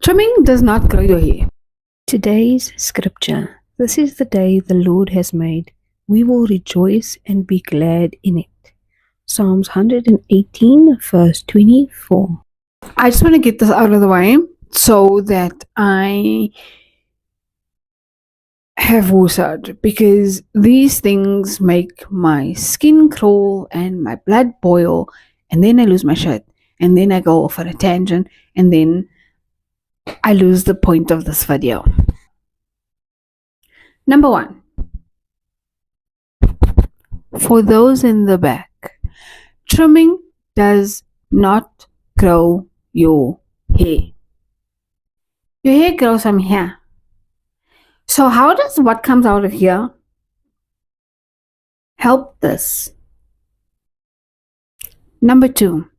Trimming does not grow your hair. Today's scripture. This is the day the Lord has made. We will rejoice and be glad in it. Psalms 118, verse 24. I just want to get this out of the way so that I have woosad, because these things make my skin crawl and my blood boil, and then I lose my shit, and then I go off on a tangent, and then I lose the point of this video. Number one, for those in the back, trimming does not grow your hair. Your hair grows from here. So how does what comes out of here help this? Number two,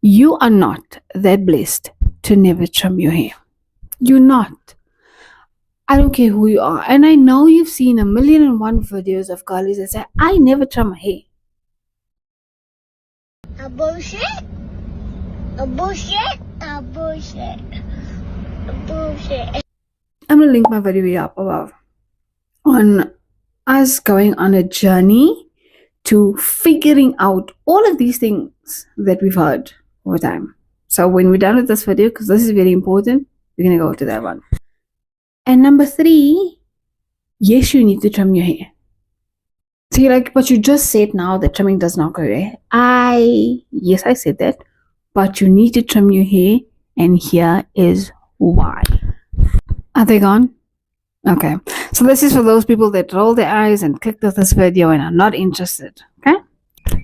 you are not that blessed to never trim your hair. You're not. I don't care who you are. And I know you've seen 1,000,001 videos of girlies that say, I never trim my hair. A bullshit. A bullshit. A bullshit. A bullshit. I'm going to link my video here up above on us going on a journey to figuring out all of these things that we've heard over time. So when we're done with this video, because this is very important, we're going to go to that one. And number three, yes, you need to trim your hair. So you're like, but you just said now that trimming does not grow your hair. Yes, I said that, but you need to trim your hair, and here is why. Are they gone? Okay. So this is for those people that roll their eyes and clicked off this video and are not interested. Okay?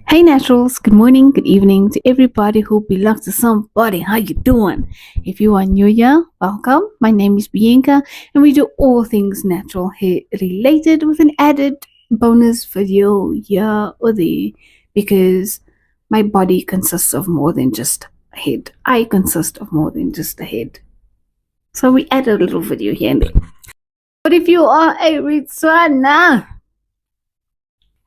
Hey naturals, good morning, good evening to everybody who belongs to somebody. How you doing? If you are new here, welcome. My name is Bianca, and we do all things natural hair related with an added bonus video here or there, because my body consists of more than just a head. I consist of more than just a head. So we add a little video here and there. But if you are a Ritswana,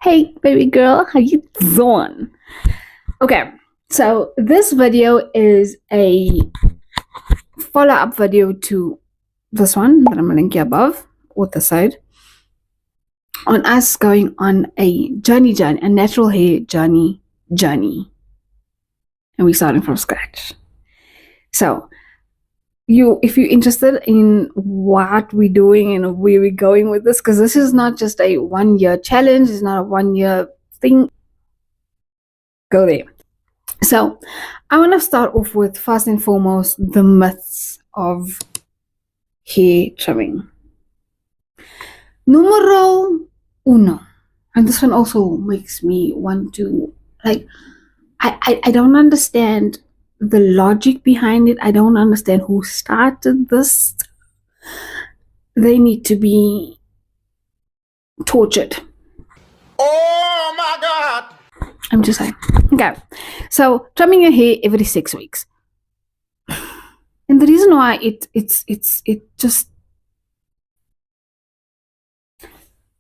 hey baby girl, how you doing? Okay, so this video is a follow-up video to this one that I'm going to link you above or the side, on us going on a journey, a natural hair journey. And we're starting from scratch. So if you're interested in what we're doing and where we're going with this, because this is not just a 1-year challenge, it's not a 1-year thing, go there. So I want to start off with, first and foremost, the myths of hair trimming. Numero uno, and this one also makes me want to, like, I don't understand the logic behind it. I don't understand who started this. They need to be tortured. Oh my God! I'm just saying. Okay, so trimming your hair every 6 weeks, and the reason why it just,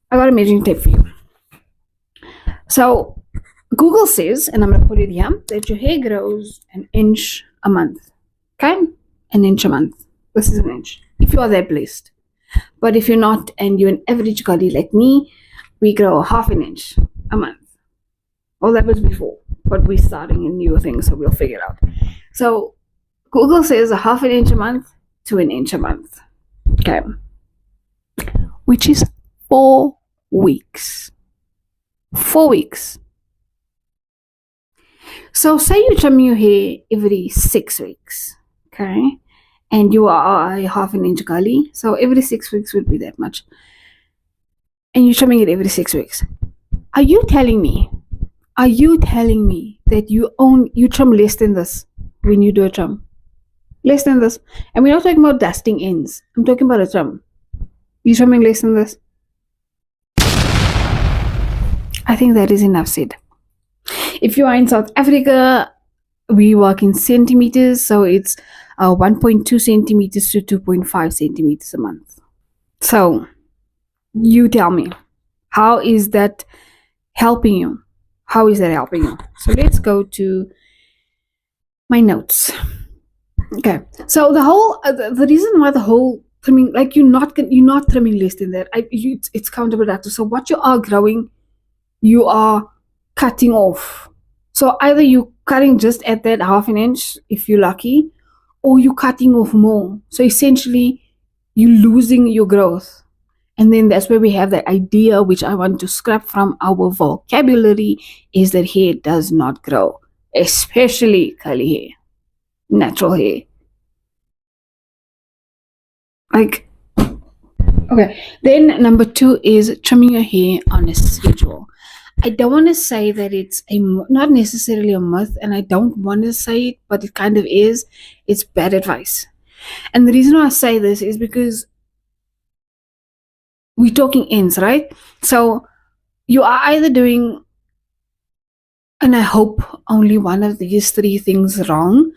I got a measuring tape for you. So Google says, and I'm going to put it here, that your hair grows an inch a month. Okay? An inch a month. This is an inch. If you are that blessed. But if you're not, and you're an average girlie like me, we grow half an inch a month. Well, that was before. But we're starting a new thing, so we'll figure it out. So Google says a half an inch a month to an inch a month. Okay? Which is 4 weeks. 4 weeks. So say you trim your hair every 6 weeks, okay? And you are a half an inch girlie, so every 6 weeks would be that much. And you're trimming it every 6 weeks. Are you telling me that you trim less than this when you do a trim? Less than this. And we're not talking about dusting ends. I'm talking about a trim. You trimming less than this? I think that is enough said. If you are in South Africa, we work in centimeters, so it's 1.2 centimeters to 2.5 centimeters a month. So you tell me, how is that helping you? How is that helping you? So let's go to my notes. Okay, so the whole the reason why the whole trimming, like you're not trimming less than that. It's counterproductive. So what you are growing, you are cutting off. So either you cutting just at that half an inch if you're lucky, or you cutting off more. So essentially, you losing your growth. And then that's where we have that idea, which I want to scrap from our vocabulary, is that hair does not grow, especially curly hair, natural hair. Like, okay. Then number 2 is trimming your hair on a schedule. I don't want to say that it's not necessarily a myth, and I don't want to say it, but it kind of is. It's bad advice. And the reason why I say this is because we're talking ends, right? So you are either doing, and I hope only one of these 3 things wrong,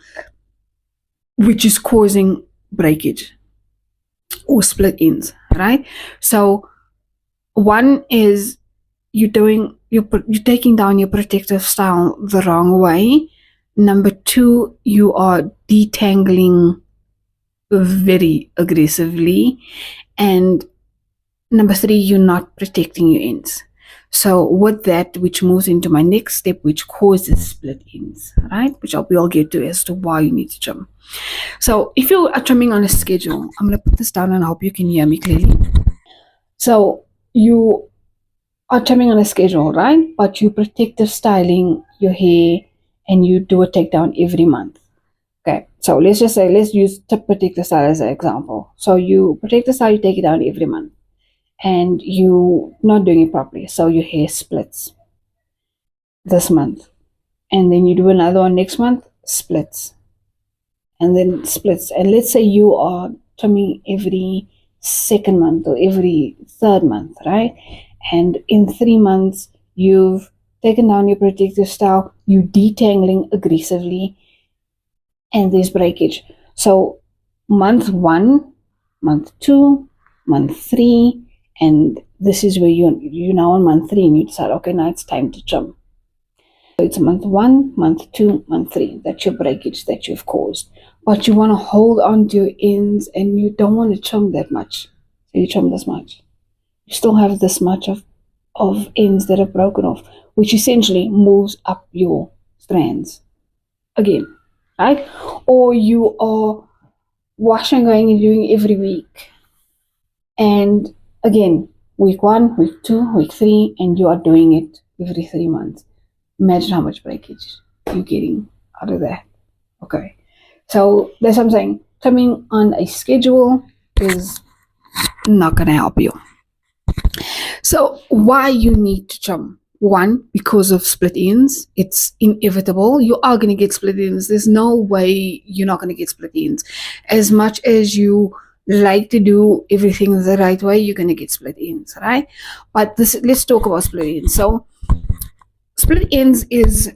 which is causing breakage or split ends, right? So one is you're taking down your protective style the wrong way. Number 2, you are detangling very aggressively, and number 3, you're not protecting your ends. So with that, which moves into my next step, which causes split ends, right? Which we'll get to as to why you need to trim. So if you are trimming on a schedule, I'm going to put this down and I hope you can hear me clearly. So you are trimming on a schedule, right? But you protective styling your hair and you do a takedown every month. Okay, so let's just say, let's use protective style as an example. So you protect the style, you take it down every month, and you not doing it properly. So your hair splits this month, and then you do another one next month, splits, and then splits. And let's say you are trimming every second month or every third month, right? And in 3 months, you've taken down your protective style, you detangling aggressively, and there's breakage. So month 1, month 2, month 3, and this is where you're now on month 3 and you decide, okay, now it's time to trim. So it's month 1, month 2, month 3. That's your breakage that you've caused. But you want to hold on to your ends and you don't want to trim that much. So you trim this much. You still have this much of ends that are broken off, which essentially moves up your strands again, right? Or you are washing, going and doing every week, and again, week 1, week 2, week 3, and you are doing it every 3 months. Imagine how much breakage you're getting out of that. Okay, so that's what I'm saying. Trimming on a schedule is not going to help you. So why you need to trim? 1, because of split ends. It's inevitable. You are going to get split ends. There's no way you're not going to get split ends. As much as you like to do everything the right way, you're going to get split ends, right? But let's talk about split ends. So split ends is,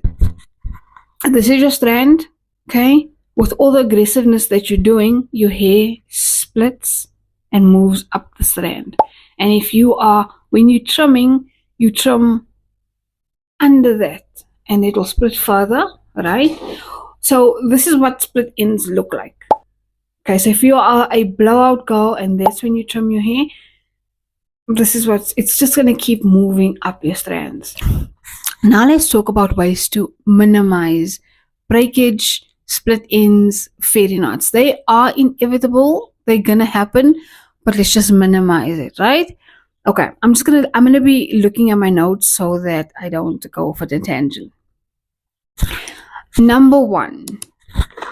this is your strand, okay? With all the aggressiveness that you're doing, your hair splits and moves up the strand. And if you are, when you're trimming, you trim under that and it will split further, right? So this is what split ends look like. Okay, so if you are a blowout girl and that's when you trim your hair, this is what it's just going to keep moving up your strands. Now let's talk about ways to minimize breakage, split ends, fairy knots. They are inevitable. They're going to happen, but let's just minimize it, right? Okay, I'm going to be looking at my notes so that I don't go off at a tangent. Number 1,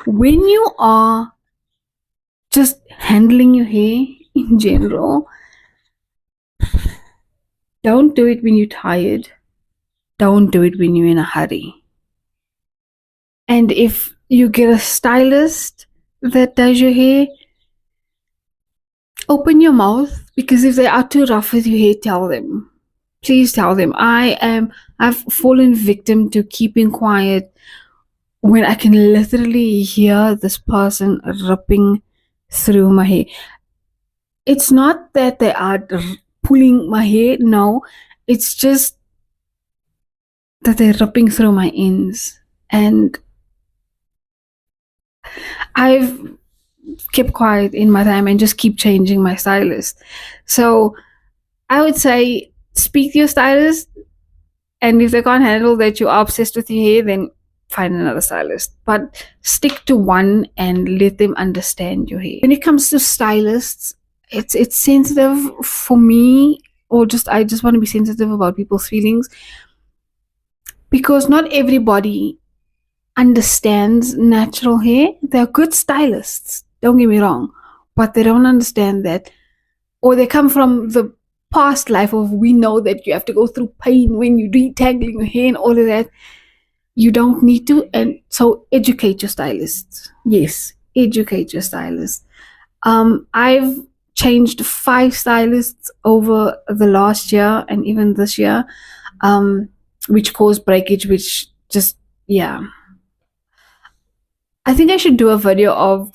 when you are just handling your hair in general, don't do it when you're tired. Don't do it when you're in a hurry. And if you get a stylist that does your hair, open your mouth, because if they are too rough with your hair, tell them. Please tell them. I've fallen victim to keeping quiet when I can literally hear this person ripping through my hair. It's not that they are pulling my hair, no, it's just that they're ripping through my ends. And I've kept quiet in my time and just keep changing my stylist. So I would say speak to your stylist, and if they can't handle that you are obsessed with your hair, then find another stylist. But stick to one and let them understand your hair. When it comes to stylists, it's sensitive for me, or just I just want to be sensitive about people's feelings, because not everybody understands natural hair. They're good stylists, don't get me wrong, but they don't understand that, or they come from the past life of, we know that you have to go through pain when you're detangling your hair and all of that. You don't need to. And so educate your stylists. Yes, educate your stylists. I've changed 5 stylists over the last year and even this year, which caused breakage, which just, yeah. I think I should do a video of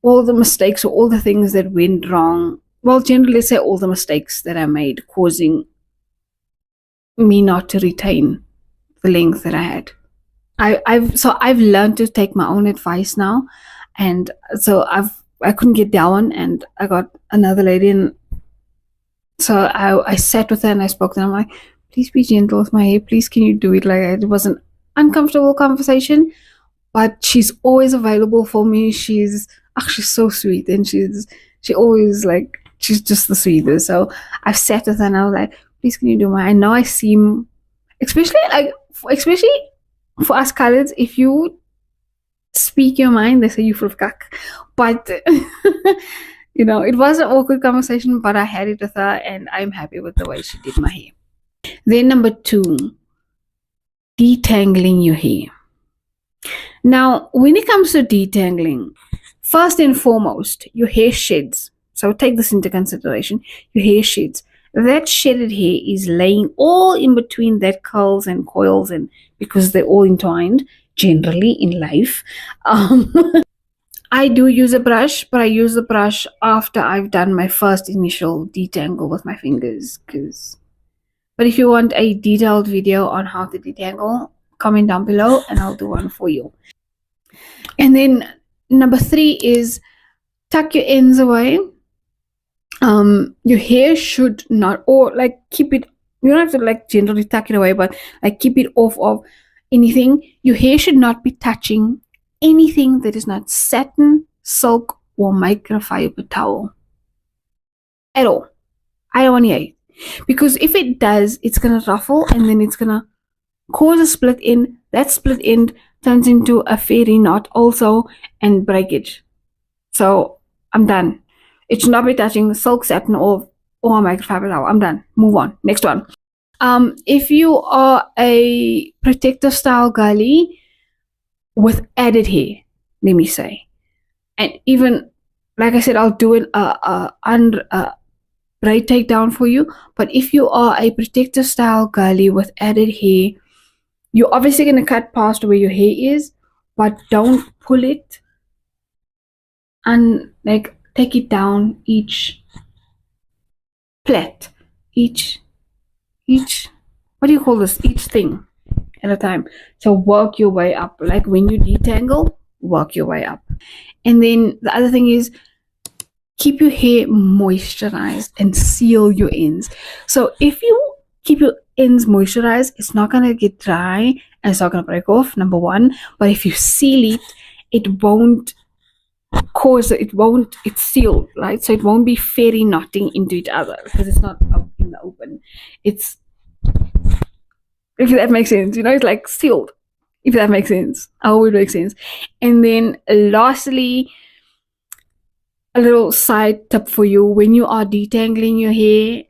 all the mistakes or all the things that went wrong. Well, generally, let's say all the mistakes that I made causing me not to retain the length that I had. I've learned to take my own advice now, and so I couldn't get down, and I got another lady, and so I sat with her and I spoke to her. I'm like, please be gentle with my hair. Please, can you do it? Like, it was an uncomfortable conversation, but she's always available for me. She's so sweet, and she always, like, she's just the sweetest. So I've sat with her and I was like, please, can you do my? I know I seem, especially for us coloreds, if you speak your mind, they say you full of cuck. But it was an awkward conversation, but I had it with her, and I'm happy with the way she did my hair. Then number 2, detangling your hair. Now, when it comes to detangling, first and foremost, your hair sheds. So take this into consideration. Your hair sheds. That shedded hair is laying all in between that curls and coils, and because they're all entwined generally in life. I do use a brush, but I use the brush after I've done my first initial detangle with my fingers. But if you want a detailed video on how to detangle, comment down below and I'll do one for you. And then number 3 is tuck your ends away. Your hair should not, or like keep it, you don't have to like generally tuck it away, but like keep it off of anything. Your hair should not be touching anything that is not satin, silk, or microfiber towel at all. I don't want to hear it, because if it does, it's gonna ruffle and then it's gonna cause a split end. That split end turns into a fairy knot also, and breakage. So I'm done. It should not be touching silk, satin, or microfiber towel. I'm done. Move on. Next one. If you are a protective style girly with added hair, let me say, and even like I said, I'll do it braid takedown for you. But if you are a protective style girly with added hair, you're obviously going to cut past where your hair is, but don't pull it and like take it down each plait, each what do you call this, each thing at a time. So work your way up. Like when you detangle, work your way up. And then the other thing is, keep your hair moisturized and seal your ends. So if you keep your ends moisturized, it's not going to get dry and it's not going to break off, number 1. But if you seal it, it won't cause it's sealed, right? So it won't be fairy knotting into each other because it's not out in the open. It's, if that makes sense, it's like sealed, if that makes sense. I hope it makes sense. And then lastly, a little side tip for you: when you are detangling your hair,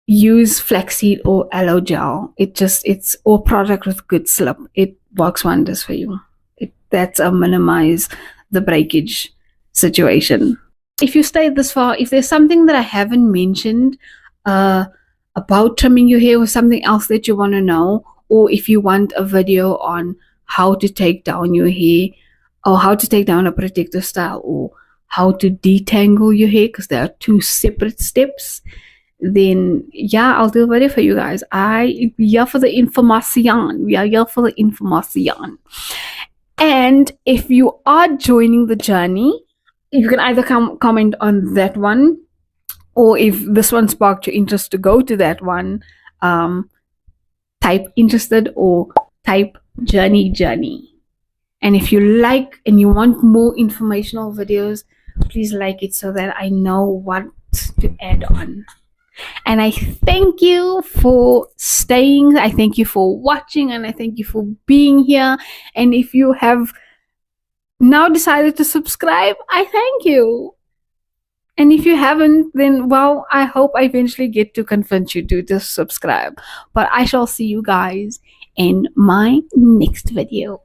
use flaxseed or aloe gel. It's or product with good slip. It works wonders for you. That's a minimize the breakage situation. If you stayed this far, if there's something that I haven't mentioned about trimming your hair, or something else that you want to know, or if you want a video on how to take down your hair, or how to take down a protective style, or how to detangle your hair, because there are 2 separate steps, then yeah, I'll do a video for you guys. We are here for the information. And if you are joining the journey, you can either comment on that one, or if this one sparked your interest to go to that one, type interested or type journey. And if you like and you want more informational videos, please like it so that I know what to add on. And I thank you for staying, I thank you for watching, and I thank you for being here. And if you have now decided to subscribe, I thank you. And if you haven't, then well, I hope I eventually get to convince you to just subscribe. But I shall see you guys in my next video.